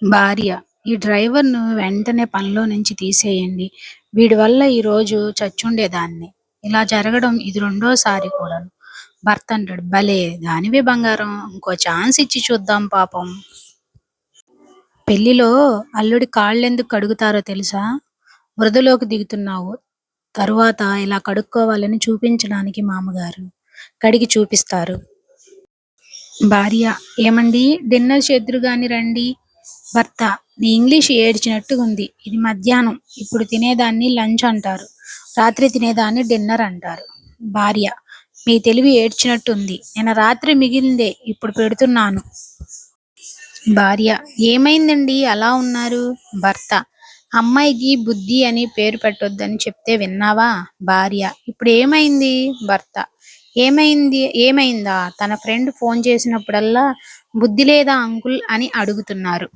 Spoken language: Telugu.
భార్య: ఈ డ్రైవర్‌ను వెంటనే పనిలో నుంచి తీసేయండి. వీడి వల్ల ఈరోజు చచ్చుండేదాన్ని. ఇలా జరగడం ఇది రెండోసారి కూడాను. భర్త అంటాడు: భలే దానివే బంగారం, ఇంకో ఛాన్స్ ఇచ్చి చూద్దాం పాపం. పెళ్లిలో అల్లుడి కాళ్ళెందుకు కడుగుతారో తెలుసా? వృధలోకి దిగుతున్నావు, తరువాత ఇలా కడుక్కోవాలని చూపించడానికి మామగారు కడిగి చూపిస్తారు. భార్య: ఏమండీ, డిన్నర్ చేద్దురుగాని రండి. భర్త: నీ ఇంగ్లీష్ ఏడ్చినట్టుగుంది. ఇది మధ్యాహ్నం, ఇప్పుడు తినేదాన్ని లంచ్ అంటారు, రాత్రి తినేదాన్ని డిన్నర్ అంటారు. భార్య: మీ తెలివి ఏడ్చినట్టుంది. నిన్న రాత్రి మిగిలిందే ఇప్పుడు పెడుతున్నాను. భార్య: ఏమైందండి అలా ఉన్నారు? భర్త: అమ్మాయికి బుద్ధి అని పేరు పెట్టొద్దని చెప్తే విన్నావా? భార్య: ఇప్పుడు ఏమైంది? భర్త: ఏమైందా? తన ఫ్రెండ్ ఫోన్ చేసినప్పుడల్లా బుద్ధి లేదా అంకుల్ అని అడుగుతున్నారు.